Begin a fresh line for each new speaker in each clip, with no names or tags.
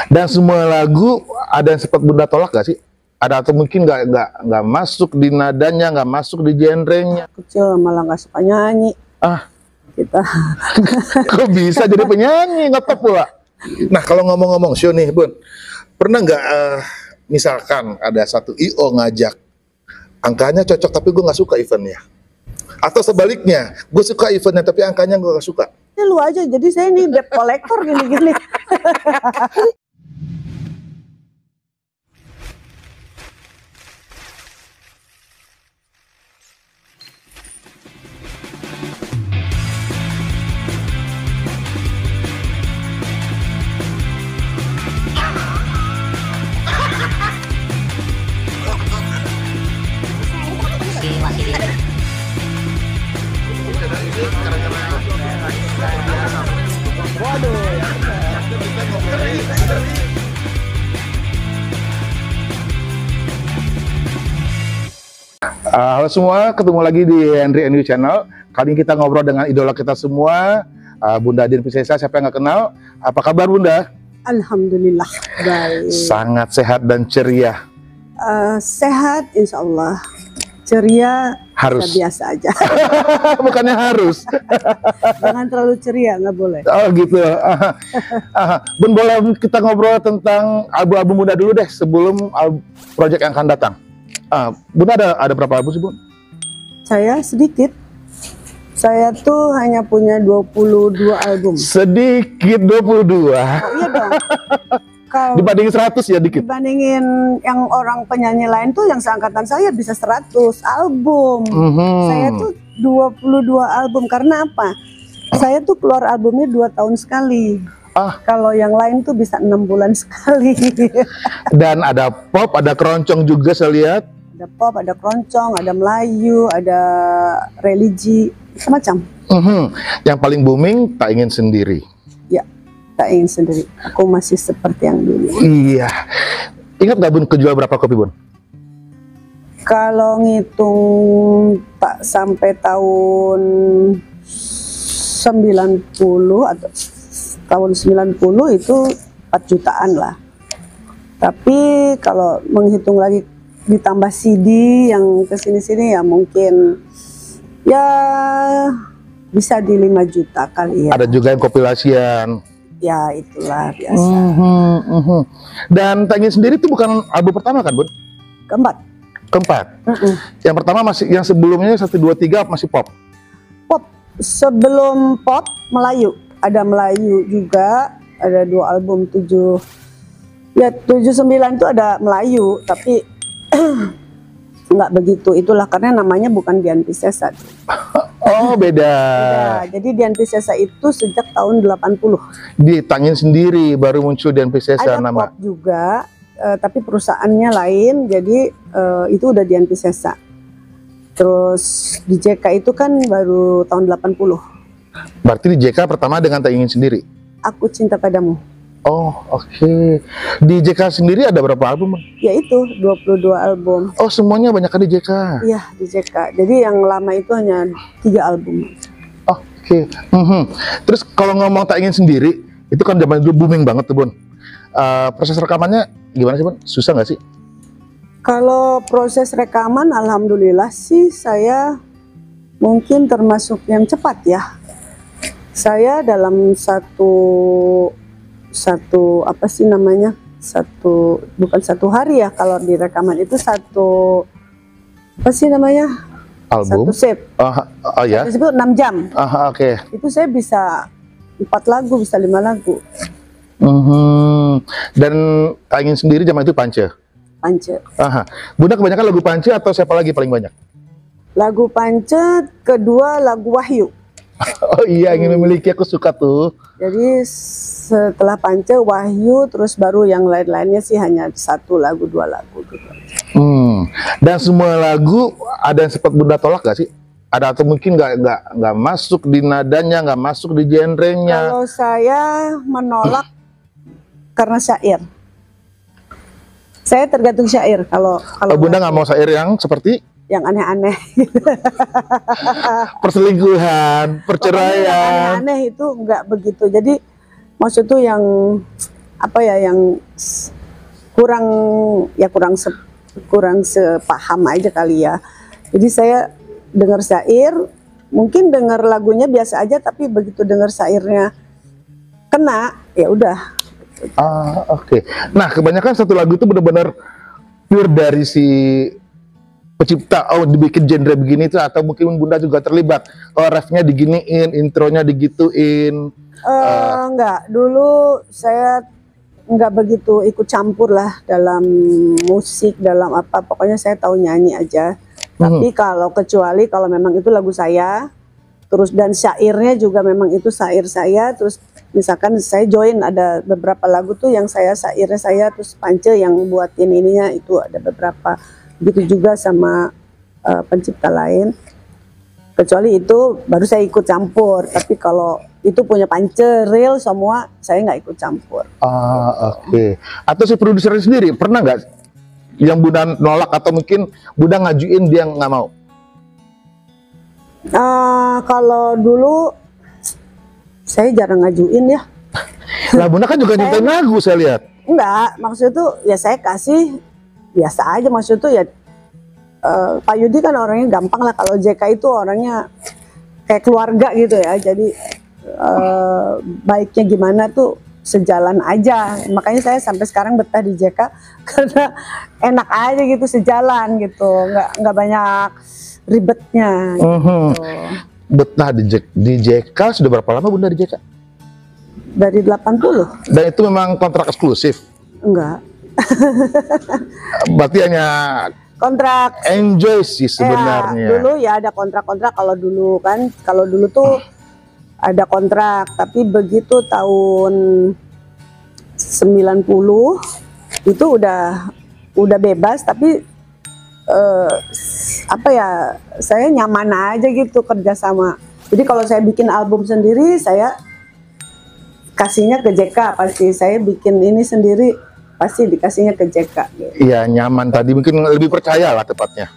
Dan semua lagu ada yang sempat Bunda tolak gak sih? Ada atau mungkin nggak masuk di nadanya, nggak masuk di genrenya?
Kecil malah nggak suka nyanyi. Kita.
Kok bisa jadi penyanyi nggak pula? Nah kalau ngomong-ngomong show nih Bun, pernah nggak misalkan ada satu IO ngajak, angkanya cocok tapi gue nggak suka eventnya, atau sebaliknya gue suka eventnya tapi angkanya gue nggak suka?
Ya lu aja, jadi saya ini debt collector gini-gini.
Halo semua, ketemu lagi di Henry and You Channel. Kali ini kita ngobrol dengan idola kita semua, Bunda Dian Piscesa. Siapa yang nggak kenal? Apa kabar Bunda?
Alhamdulillah baik.
Sangat sehat dan ceria.
Sehat, insya Allah. Ceria
Harus.
biasa aja.
Bukannya harus.
Jangan terlalu ceria, nggak boleh.
Oh gitu. Bun, boleh kita ngobrol tentang album-album Bunda dulu deh sebelum project yang akan datang. Bunda ada berapa album sih Bun?
Saya sedikit. Saya tuh hanya punya 22 album.
Sedikit 22.
Oh, iya dong. Kalau
Dibandingin 100 ya dikit.
dibandingin yang orang penyanyi lain tuh yang seangkatan saya bisa 100 album. Saya tuh 22 album. Karena apa? Saya tuh keluar albumnya 2 tahun sekali. Kalau yang lain tuh bisa 6 bulan sekali.
Dan ada pop, ada keroncong juga saya lihat.
Ada pop, ada keroncong, ada Melayu, ada religi, macam.
Yang paling booming Tak Ingin Sendiri.
Ya, Tak Ingin Sendiri. Aku masih seperti yang dulu.
Iya. Ingat nggak Bun kejual berapa kopi Bun?
Kalau ngitung tak sampai tahun 90 atau tahun 90 itu 4 jutaan lah. Tapi kalau menghitung lagi ditambah CD yang kesini-sini ya mungkin ya bisa di 5 juta kali ya.
Ada juga yang kompilasian.
Ya itulah biasa.
Dan Tak Ingin Sendiri itu bukan album pertama kan Bun?
Keempat.
Yang pertama masih, yang sebelumnya 1, 2, 3 masih pop.
Pop. Sebelum pop Melayu. Ada Melayu juga, ada 2 album 7. Ya 79 itu ada Melayu, tapi nggak begitu. Itulah karena namanya bukan Dian Piscesa.
Oh beda.
Jadi Dian Piscesa itu sejak tahun 80.
Di Tak Ingin Sendiri baru muncul Dian Piscesa
Ada
nama.
pop juga, tapi perusahaannya lain. Jadi itu udah Dian Piscesa. Terus di JK itu kan baru tahun 80.
Berarti di JK pertama dengan Tak Ingin Sendiri.
Aku Cinta Padamu.
Oh oke. Di JK sendiri ada berapa album Bang?
Ya itu 22 album.
Oh semuanya banyak di JK.
Iya di JK. Jadi yang lama itu hanya 3 album.
Oke. Terus kalau ngomong Tak Ingin Sendiri, itu kan zaman dulu booming banget tuh Bun. Proses rekamannya gimana sih Bun? Susah nggak sih?
Kalau proses rekaman, alhamdulillah sih saya mungkin termasuk yang cepat ya. Saya dalam satu apa sih namanya? Bukan satu hari ya, kalau di rekaman itu apa sih namanya?
Album?
Satu set.
Oh ya?
Itu 6 jam.
Oke.
Itu saya bisa 4 lagu, bisa 5 lagu.
Dan Tak Ingin Sendiri zaman itu Pance?
Pance.
Bunda kebanyakan lagu Pance atau siapa lagi paling banyak?
Lagu Pance, kedua lagu Wahyu.
Oh iya, Ingin Memiliki aku suka tuh.
Jadi setelah Pance, Wahyu, terus baru yang lain-lainnya sih hanya 1 lagu, 2 lagu gitu.
Dan semua lagu ada yang sempat Bunda tolak gak sih? Ada atau mungkin nggak masuk di nadanya, nggak masuk di genrenya?
Kalau saya menolak karena syair. Saya tergantung syair. Kalau
Bunda nggak mau syair yang seperti?
Yang aneh-aneh.
Perselingkuhan, perceraian.
Aneh-aneh itu nggak begitu. Jadi maksud tuh yang apa ya, yang kurang ya kurang sepaham aja kali ya. Jadi saya dengar syair, mungkin dengar lagunya biasa aja, tapi begitu dengar syairnya kena, ya udah.
Oke. Nah, kebanyakan satu lagu itu benar-benar pure dari si pencipta. Oh, dibikin genre begini tuh, atau mungkin Bunda juga terlibat. Oh, refnya diginiin, intronya digituin.
Enggak, dulu saya enggak begitu ikut campur lah dalam musik, dalam apa, pokoknya saya tahu nyanyi aja. Tapi kalau kecuali kalau memang itu lagu saya, terus dan syairnya juga memang itu syair saya, terus misalkan saya join ada beberapa lagu tuh yang syairnya saya, terus Pance yang buatin ininya, itu ada beberapa. Begitu juga sama pencipta lain. Kecuali itu baru saya ikut campur, tapi kalau itu punya Pance real semua, saya nggak ikut campur.
Oke. Atau si produser sendiri pernah nggak yang Bunda nolak, atau mungkin Bunda ngajuin dia nggak mau?
Kalau dulu saya jarang ngajuin ya.
Lah Bunda kan juga nyiptain lagu saya lihat.
Enggak, maksud itu ya saya kasih biasa aja, maksud itu ya Pak Yudi kan orangnya gampang lah, kalau JK itu orangnya kayak keluarga gitu ya, jadi baiknya gimana tuh sejalan aja, makanya saya sampai sekarang betah di JK karena enak aja gitu, sejalan gitu, nggak banyak ribetnya gitu.
Betah di JK sudah berapa lama Bunda di JK?
Dari 80.
Dan itu memang kontrak eksklusif?
Enggak.
Berarti hanya
kontrak
enjoy sih sebenarnya.
Ya, dulu ya ada kontrak-kontrak, kalau dulu kan, kalau dulu tuh ada kontrak, tapi begitu tahun 90 itu udah bebas, tapi apa ya, saya nyaman aja gitu kerja sama. Jadi kalau saya bikin album sendiri, saya kasihnya ke JK, pasti saya bikin ini sendiri pasti dikasihnya ke JK.
Iya, nyaman tadi, mungkin lebih percaya lah tepatnya.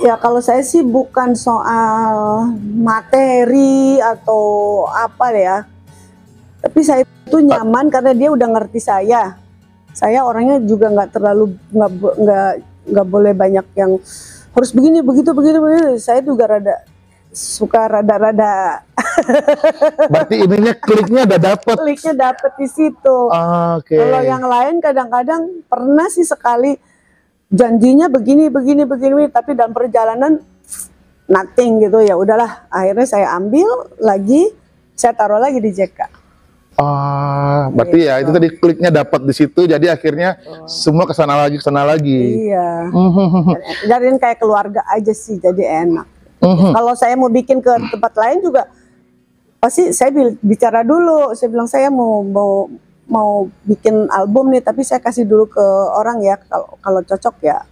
Ya kalau saya sih bukan soal materi atau apa ya, tapi saya itu nyaman karena dia udah ngerti saya. Saya orangnya juga nggak terlalu nggak boleh banyak yang harus begini begitu. Saya juga suka rada.
Berarti ininya kliknya udah dapet.
Kliknya dapet di situ.
Oke.
Kalau yang lain kadang-kadang pernah sih sekali janjinya begini, tapi dalam perjalanan nothing gitu, ya udahlah. Akhirnya saya ambil lagi, saya taruh lagi di JK.
Berarti ya itu tadi kliknya dapat di situ, jadi akhirnya semua kesana lagi.
Iya. Jadiin kayak keluarga aja sih, jadi enak. Kalau saya mau bikin ke tempat lain juga, pasti saya bicara dulu. Saya bilang saya mau bikin album nih, tapi saya kasih dulu ke orang ya, kalau cocok ya.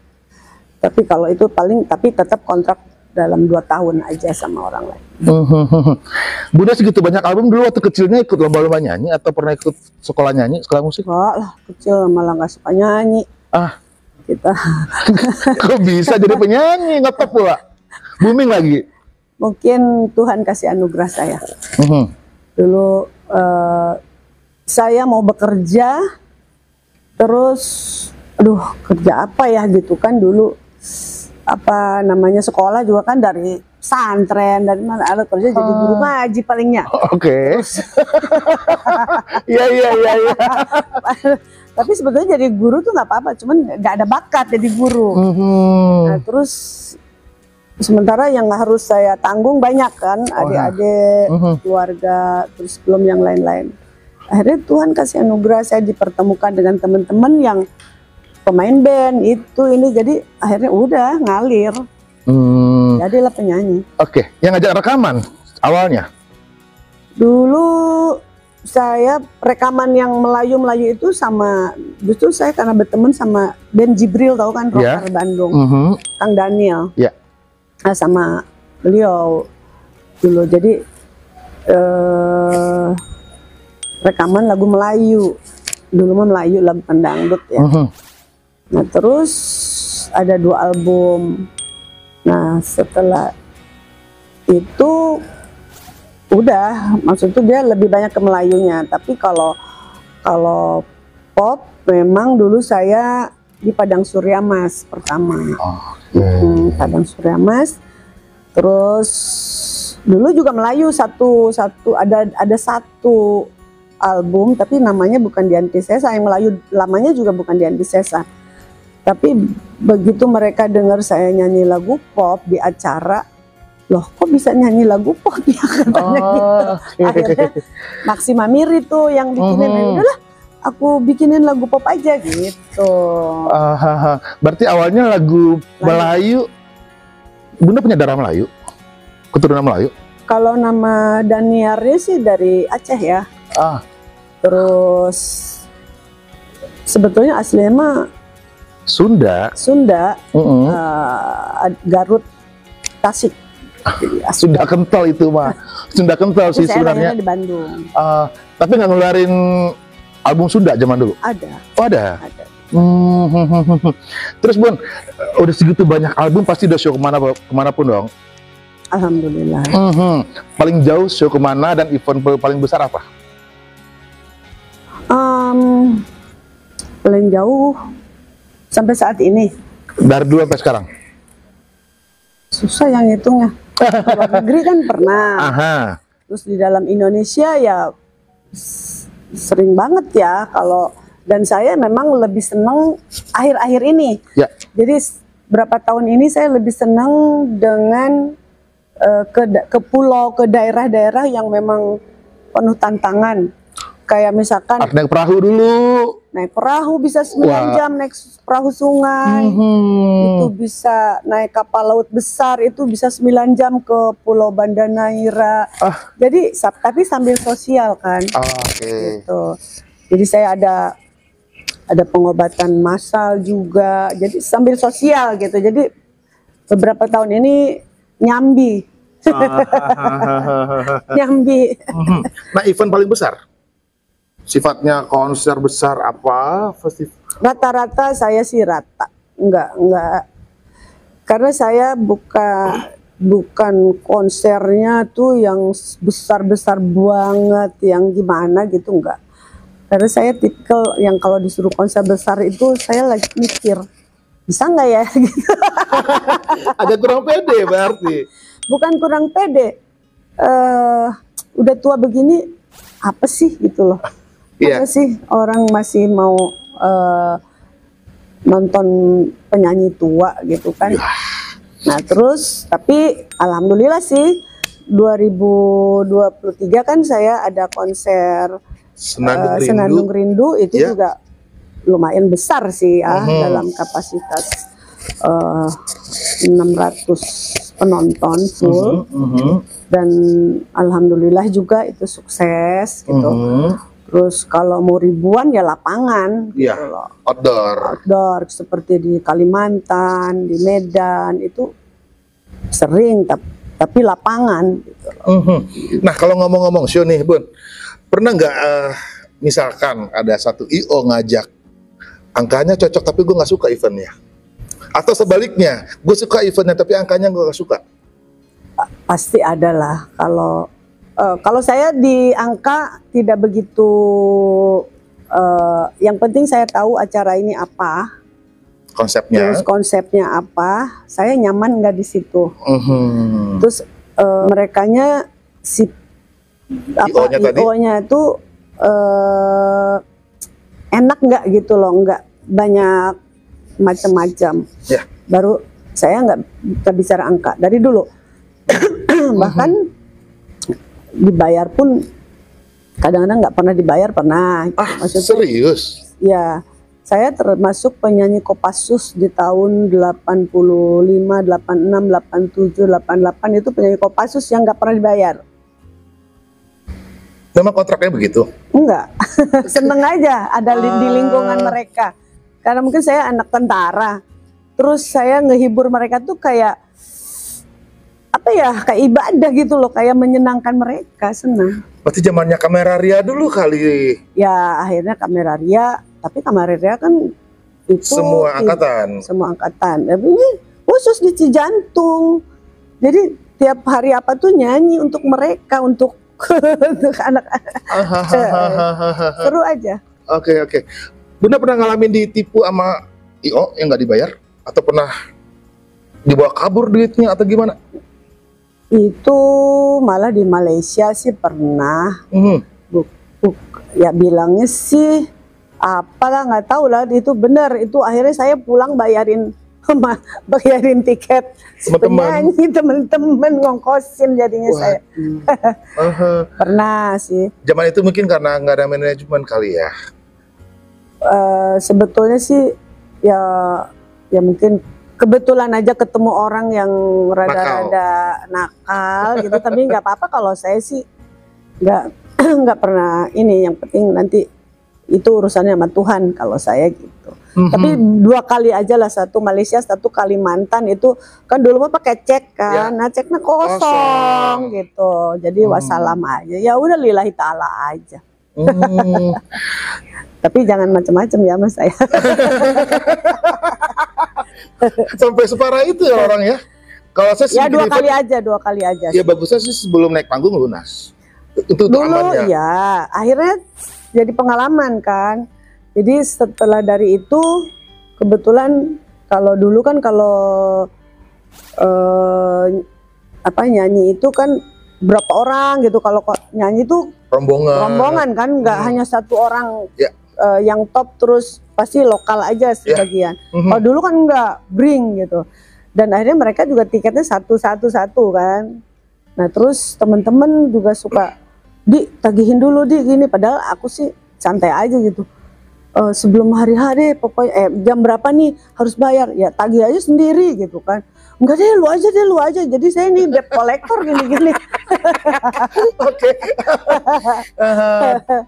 Tapi kalau itu tapi tetap kontrak dalam 2 tahun aja sama orang lain.
Bunda segitu banyak album dulu waktu kecilnya ikut lomba-lomba nyanyi atau pernah ikut sekolah nyanyi, sekolah musik?
Enggak lah, kecil malah nggak suka nyanyi. Kita
kok bisa jadi penyanyi, ngetop pula, booming lagi.
Mungkin Tuhan kasih anugerah saya. Dulu saya mau bekerja, terus aduh kerja apa ya gitu kan, dulu apa namanya, sekolah juga kan dari pesantren, dari mana ada kerja jadi guru ngaji palingnya.
Oke. Iya.
Tapi sebetulnya jadi guru tuh nggak apa-apa, cuman nggak ada bakat jadi guru. Nah, terus sementara yang harus saya tanggung banyak kan, adik-adik, keluarga, terus belum yang lain-lain. Akhirnya Tuhan kasih anugerah, saya dipertemukan dengan teman-teman yang pemain band ini, jadi akhirnya udah ngalir. Jadilah penyanyi.
Oke, yang ngajak rekaman awalnya?
Dulu saya rekaman yang Melayu itu justru saya karena berteman sama band Jibril, tahu kan, rocker Bandung, Kang Daniel. Nah, sama beliau dulu, jadi rekaman lagu Melayu. Dulu mah Melayu, lagu pendangdut ya. Nah terus ada 2 album. Nah setelah itu udah, maksudnya dia lebih banyak ke Melayunya. Tapi kalau Kalau pop memang dulu saya di Padang Surya Mas pertama. Padang Surya Mas. Terus dulu juga Melayu ada satu album tapi namanya bukan di Antisesa, yang Melayu lamanya juga bukan di Antisesa. Tapi begitu mereka dengar saya nyanyi lagu pop di acara, loh kok bisa nyanyi lagu pop ya katanya gitu. Akhirnya Maksima Miri tuh yang bikinin, ya udahlah aku bikinin lagu pop aja gitu.
Berarti awalnya lagu Melayu. Bunda punya darah Melayu? Keturunan Melayu?
Kalau nama Daniarnya sih dari Aceh ya. Terus sebetulnya aslinya mah
Sunda.
Garut, Tasik.
Sunda kental itu mah. Sunda kental sih sebenarnya.
Saya di Bandung.
Tapi nggak ngeluarin album Sunda zaman dulu?
Ada.
Oh ada?
Ada.
Terus Bun, udah segitu banyak album pasti udah show kemanapun dong?
Alhamdulillah.
Paling jauh show kemana dan event paling besar apa?
Paling jauh sampai saat ini.
Dari dulu sampai sekarang?
Susah yang hitungnya. Luar negeri kan pernah. Terus di dalam Indonesia ya sering banget ya kalau, dan saya memang lebih seneng akhir-akhir ini. Ya. Jadi berapa tahun ini saya lebih seneng dengan ke pulau, ke daerah-daerah yang memang penuh tantangan. Kayak misalkan
naik perahu dulu.
Naik perahu bisa 9 jam, naik perahu sungai. Itu bisa naik kapal laut besar, itu bisa 9 jam ke Pulau Banda Neira. Jadi tapi sambil sosial kan. Gitu. Jadi saya ada pengobatan massal juga. Jadi sambil sosial gitu. Jadi beberapa tahun ini nyambi. Nyambi.
Nah, event paling besar? Sifatnya konser besar apa? Festival?
Rata-rata saya sih rata. Enggak. Karena saya bukan konsernya tuh yang besar-besar banget, yang gimana gitu, enggak. Karena saya tipikal yang kalau disuruh konser besar itu saya lagi mikir, bisa nggak ya? Gitu.
Agak kurang pede berarti.
Bukan kurang pede. Udah tua begini, apa sih gitu loh. Apa sih orang masih mau nonton penyanyi tua gitu kan. Nah terus, tapi alhamdulillah sih 2023 kan saya ada konser Senandung Rindu itu juga lumayan besar sih ya, dalam kapasitas 600 penonton full. Dan alhamdulillah juga itu sukses gitu. Terus kalau mau ribuan ya lapangan gitu loh. Outdoor seperti di Kalimantan, di Medan itu sering, tapi lapangan gitu loh.
Nah kalau ngomong-ngomong show nih Bun, pernah nggak misalkan ada satu IO ngajak, angkanya cocok tapi gue nggak suka eventnya, atau sebaliknya gue suka eventnya tapi angkanya gue nggak suka?
Pasti ada lah. Kalau saya di angka tidak begitu, yang penting saya tahu acara ini apa,
konsepnya,
terus konsepnya apa, saya nyaman nggak di situ. Terus merekanya si IO-nya itu enak nggak gitu loh, nggak banyak macam-macam. Baru saya nggak bicara angka dari dulu. Bahkan dibayar pun kadang-kadang nggak pernah dibayar, pernah.
Maksudnya, serius?
Ya, saya termasuk penyanyi Kopassus di tahun 85, 86, 87, 88 itu penyanyi Kopassus yang nggak pernah dibayar.
Memang kontraknya begitu?
Enggak, seneng aja ada di lingkungan mereka. Karena mungkin saya anak tentara, terus saya ngehibur mereka tuh kayak apa ya, kayak ibadah gitu loh, kayak menyenangkan mereka, senang.
Berarti zamannya Kamera Ria dulu kali?
Ya akhirnya Kamera Ria, tapi Kamera Ria kan itu
semua angkatan? Semua
angkatan, tapi ini khusus di Cijantung. Jadi tiap hari apa tuh nyanyi untuk mereka, untuk anak-anak. Seru aja.
Oke, oke. Bunda pernah ngalamin ditipu sama IO yang nggak dibayar? Atau pernah dibawa kabur duitnya atau gimana?
Itu malah di Malaysia sih pernah.
Mhm.
Ya bilangnya sih apalah, nggak tahu lah itu benar. Itu akhirnya saya pulang bayarin bayarin tiket si
Teman-teman.
penyanyi, temen-temen ngongkosin jadinya saya.
Aha.
Pernah sih.
Zaman itu mungkin karena nggak ada manajemen kali ya.
Sebetulnya sih ya mungkin kebetulan aja ketemu orang yang rada-rada nakal gitu, tapi nggak apa-apa kalau saya sih nggak nggak pernah ini. Yang penting nanti itu urusannya sama Tuhan kalau saya gitu. Tapi 2 kali aja lah, satu Malaysia, satu Kalimantan. Itu kan dulu mah pakai cek kan, nah ceknya kosong gitu, jadi wassalam aja, ya udah lillahi ta'ala aja. Tapi jangan macam-macam ya mas saya.
Sampai separah itu ya orang ya. Kalau saya sih
Ya 2 kali aja, 2 kali aja.
ya bagusnya sih sebelum naik panggung lunas. Itu
Dulu
amannya.
ya, akhirnya jadi pengalaman kan. Jadi setelah dari itu kebetulan kalau dulu kan kalau nyanyi itu kan berapa orang gitu. Kalau nyanyi itu rombongan kan, nggak hanya satu orang yang top terus pasti lokal aja sebagian. Kalau dulu kan nggak bring gitu. Dan akhirnya mereka juga tiketnya satu kan. Nah terus teman-teman juga suka, "Di, tagihin dulu di gini." Padahal aku sih santai aja gitu. Sebelum hari-hari pokoknya jam berapa nih harus bayar, ya tagih aja sendiri gitu kan. Enggak deh, lu aja. Jadi saya ini debt collector gini-gini.
Oke.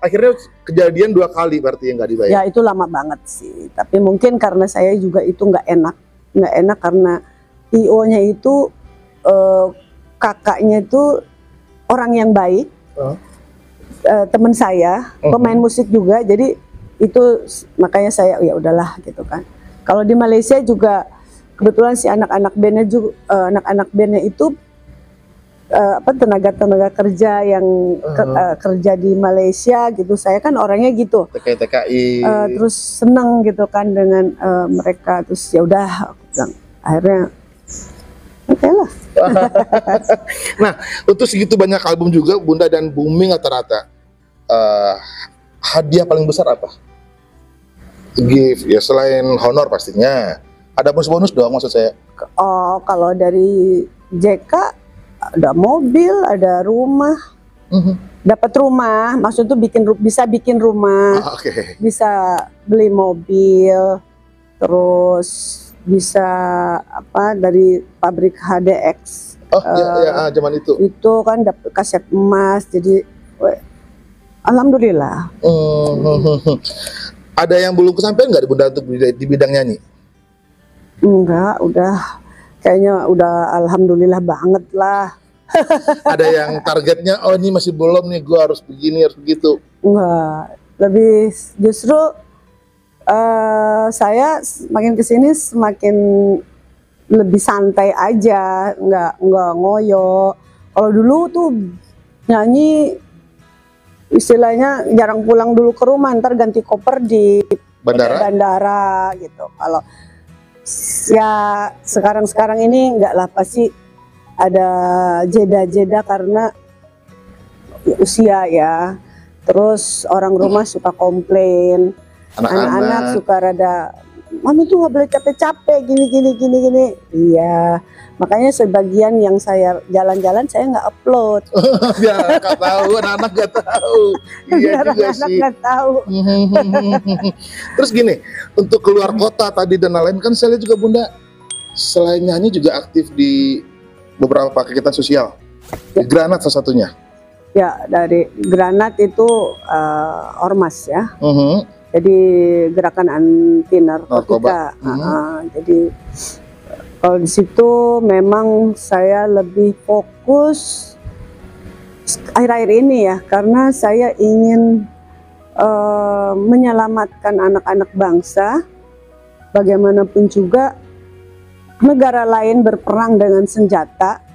Akhirnya kejadian 2 kali berarti yang nggak dibayar.
Ya itu lama banget sih. Tapi mungkin karena saya juga itu nggak enak karena IO-nya itu kakaknya itu orang yang baik, teman saya, pemain musik juga. Jadi itu makanya saya ya udahlah gitu kan. Kalau di Malaysia juga kebetulan si anak-anak bandnya itu tenaga kerja yang kerja di Malaysia gitu. Saya kan orangnya gitu.
TKI.
Terus seneng gitu kan dengan mereka. Terus ya udah aku bilang, akhirnya oke lah.
Nah, untuk segitu banyak album juga Bunda dan booming rata-rata. Hadiah paling besar apa? Gift ya, selain honor pastinya. Ada bonus-bonus dong maksud saya.
Oh, kalau dari JK ada mobil, ada rumah. Dapat rumah, maksud tuh bisa bikin rumah. Bisa beli mobil. Terus bisa dari pabrik HDX.
Zaman itu.
Itu kan dapat kaset emas, jadi alhamdulillah.
Ada yang belum kesampaian nggak Bunda untuk di bidang nyanyi?
Enggak, kayaknya udah alhamdulillah banget lah.
Ada yang targetnya, oh ini masih belum nih, gue harus begini, harus begitu?
Enggak, lebih justru saya semakin kesini semakin lebih santai aja, nggak ngoyo. Kalau dulu tuh nyanyi istilahnya jarang pulang dulu ke rumah, ntar ganti koper di bandara gitu. Kalau ya sekarang ini enggak lah, pasti ada jeda karena usia ya. Terus orang rumah suka komplain, anak-anak suka rada, "Mami tuh nggak boleh capek-capek gini." Iya, makanya sebagian yang saya jalan-jalan saya nggak upload.
Biar nggak tahu, anak-anak nggak tahu. Iya
Biar
juga
anak-anak
sih.
nggak tahu.
Terus gini, untuk keluar kota tadi dan lain-lain kan saya lihat juga Bunda selain nyanyi juga aktif di beberapa kegiatan sosial. Granat salah satunya.
Ya, dari Granat itu ormas ya. Jadi gerakan anti narkotika. Jadi kalau di situ memang saya lebih fokus akhir-akhir ini ya, karena saya ingin menyelamatkan anak-anak bangsa. Bagaimanapun juga negara lain berperang dengan senjata.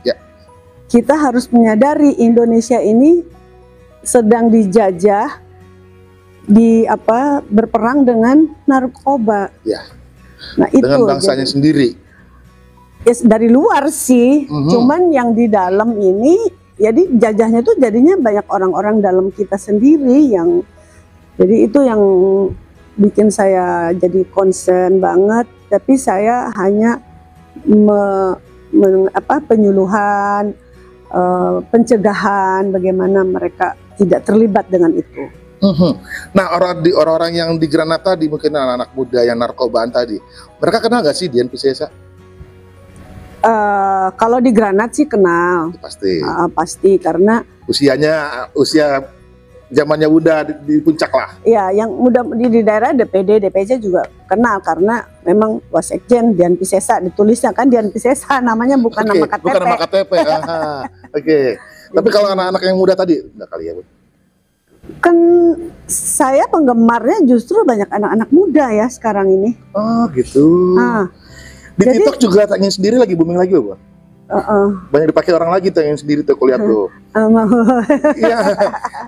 Kita harus menyadari Indonesia ini sedang dijajah berperang dengan narkoba.
Ya,
Nah itu
dengan bangsanya
jadi,
sendiri.
ya, dari luar sih, cuman yang di dalam ini, jadi jajahnya tuh jadinya banyak orang-orang dalam kita sendiri yang, jadi itu yang bikin saya jadi concern banget. Tapi saya hanya penyuluhan, pencegahan, bagaimana mereka tidak terlibat dengan itu.
Nah, orang-orang yang di Granat tadi, mungkin anak-anak muda yang narkobaan tadi, mereka kenal nggak sih Dian Piscesa?
Kalau di Granat sih kenal,
Pasti.
pasti karena
Usia zamannya Bunda di puncak lah.
ya yang muda di daerah DPD, DPC juga kenal karena memang Wasekjen Dian Piscesa, ditulisnya kan Dian Piscesa, namanya bukan nama KTP.
Bukan nama KTP. Oke. Tapi kalau anak-anak yang muda tadi, enggak kali ya, Bu?
Kan saya penggemarnya justru banyak anak-anak muda ya sekarang ini.
Oh gitu.
Nah,
Di
jadi,
TikTok juga tanya sendiri lagi booming lagi, Bu. Banyak dipakai orang lagi tanya sendiri tuh, kulihat tuh. Iya.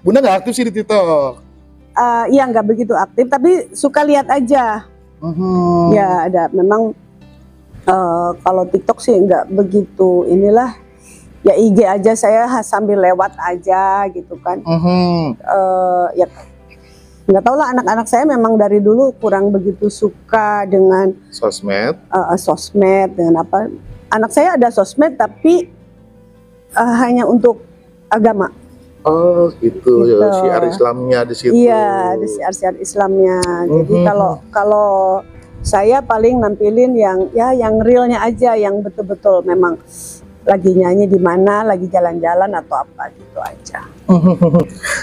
Bunda nggak aktif sih di TikTok.
Iya nggak begitu aktif, tapi suka lihat aja. Ya ada memang kalau TikTok sih nggak begitu inilah. Ya IG aja saya sambil lewat aja gitu kan. Ya nggak tahu lah, anak-anak saya memang dari dulu kurang begitu suka dengan
Sosmed.
sosmed, dengan apa. Anak saya ada sosmed tapi hanya untuk agama.
Oh gitu.
Gitu.
Ya, syiar Islamnya di situ.
Iya, ada syiar Islamnya. Jadi kalau saya paling nampilin yang realnya aja, yang betul-betul memang lagi nyanyi di mana, lagi jalan-jalan atau apa gitu aja.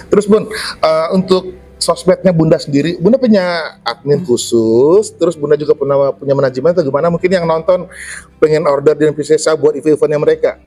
Terus Bun, untuk sosmednya Bunda sendiri, Bunda punya admin khusus, terus Bunda juga punya manajemen atau gimana? Mungkin yang nonton pengen order Dian Piscesa buat event-eventnya mereka.